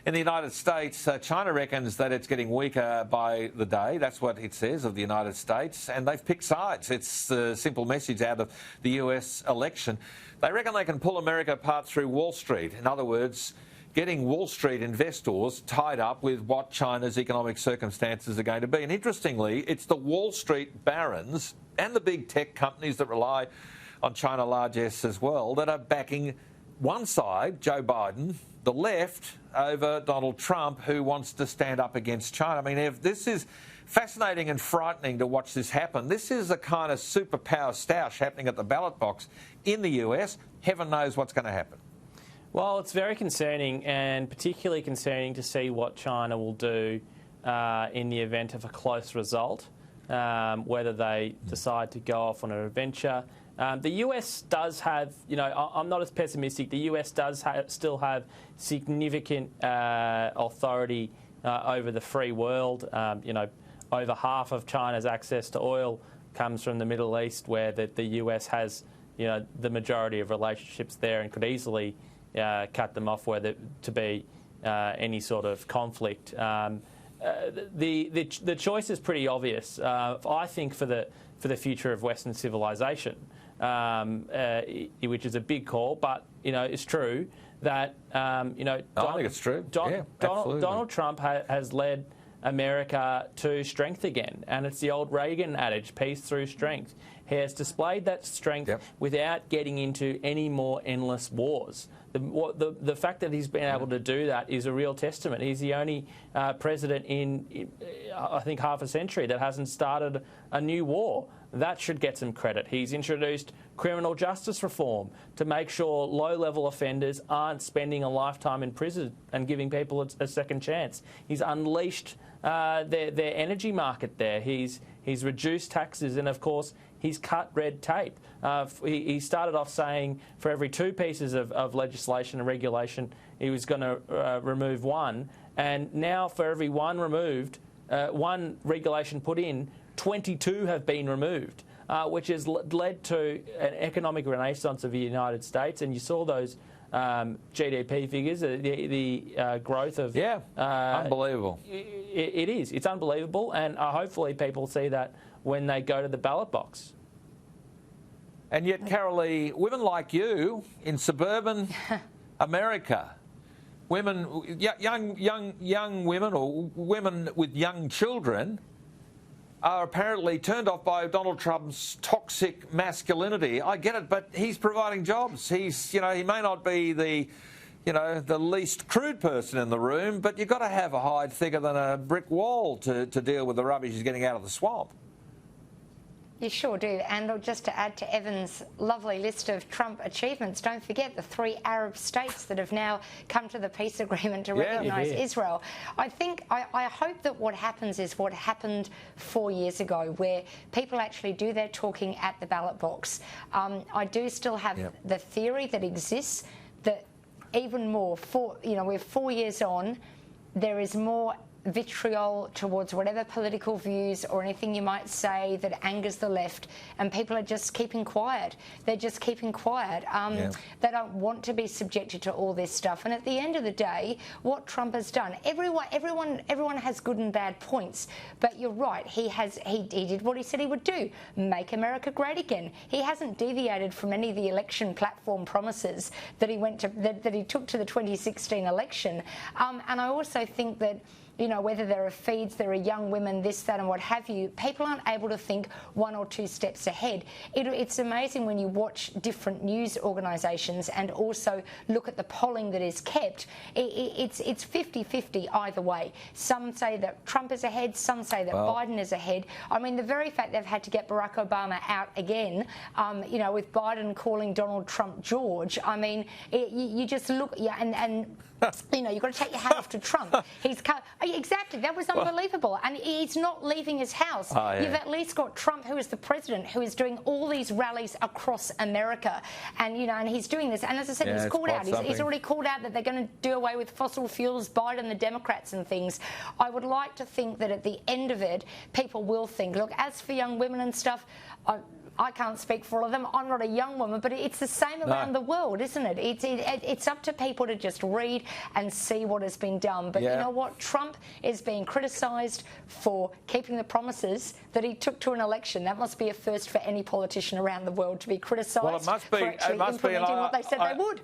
In the United States, China reckons that it's getting weaker by the day. That's what it says of the United States. And they've picked sides. It's the simple message out of the US election. They reckon they can pull America apart through Wall Street. In other words, getting Wall Street investors tied up with what China's economic circumstances are going to be. And interestingly, it's the Wall Street barons and the big tech companies that rely on China largesse as well that are backing one side, Joe Biden, the left, over Donald Trump, who wants to stand up against China. I mean, Ev, this is fascinating and frightening to watch this happen. This is a kind of superpower stoush happening at the ballot box in the US. Heaven knows what's going to happen. Well, it's very concerning, and particularly concerning to see what China will do in the event of a close result, whether they decide to go off on an adventure. The US does have, I'm not as pessimistic. The US does still have significant authority over the free world. Over half of China's access to oil comes from the Middle East, where the US has, the majority of relationships there and could easily cut them off were to be any sort of conflict. The choice is pretty obvious, I think, for the future of Western civilization, which is a big call, but it's true that I think it's true. Donald Trump has led America to strength again, and it's the old Reagan adage: peace through strength. He has displayed that strength without getting into any more endless wars. The fact that he's been able to do that is a real testament. He's the only president in, I think, half a century that hasn't started a new war. That should get some credit. He's introduced criminal justice reform to make sure low-level offenders aren't spending a lifetime in prison and giving people a second chance. He's unleashed their energy market there. He's reduced taxes, and of course he's cut red tape. He started off saying for every 2 pieces of legislation and regulation he was going to remove 1, and now for every 1 removed, 1 regulation put in, 22 have been removed, which has led to an economic renaissance of the United States. And you saw those GDP figures, the growth of... unbelievable. It is. It's unbelievable, and hopefully people see that when they go to the ballot box. And yet, Carolee, women like you in suburban America, women, young women or women with young children, are apparently turned off by Donald Trump's toxic masculinity. I get it, but he's providing jobs. He's, he may not be the least crude person in the room, but you've got to have a hide thicker than a brick wall to deal with the rubbish he's getting out of the swamp. You sure do. And just to add to Evan's lovely list of Trump achievements, don't forget the 3 Arab states that have now come to the peace agreement to recognise Israel. I hope that what happens is what happened 4 years ago, where people actually do their talking at the ballot box. I do still have the theory that exists that even more, we're 4 years on, there is more vitriol towards whatever political views or anything you might say that angers the left, and people are just keeping quiet. They're just keeping quiet. They don't want to be subjected to all this stuff. And at the end of the day, what Trump has done, everyone has good and bad points, but you're right. He did what he said he would do: make America great again. He hasn't deviated from any of the election platform promises that he took to the 2016 election. And I also think that, whether there are feeds, there are young women, this, that and what have you, people aren't able to think 1 or 2 steps ahead. It's amazing when you watch different news organisations and also look at the polling that is kept. It's 50-50 either way. Some say that Trump is ahead, some say that Biden is ahead. I mean, the very fact they've had to get Barack Obama out again, with Biden calling Donald Trump George, I mean, you just look, and you've got to take your hat off to Trump. Exactly, that was unbelievable. And he's not leaving his house. You've at least got Trump, who is the president, who is doing all these rallies across America. And, and he's doing this. And as I said, he's called out. He's already called out that they're going to do away with fossil fuels, Biden, the Democrats and things. I would like to think that at the end of it, people will think, look, as for young women and stuff, I can't speak for all of them. I'm not a young woman, but it's the same around the world, isn't it? It's up to people to just read and see what has been done. But you know what? Trump is being criticised for keeping the promises that he took to an election. That must be a first for any politician around the world to be criticised for actually implementing what they said they would.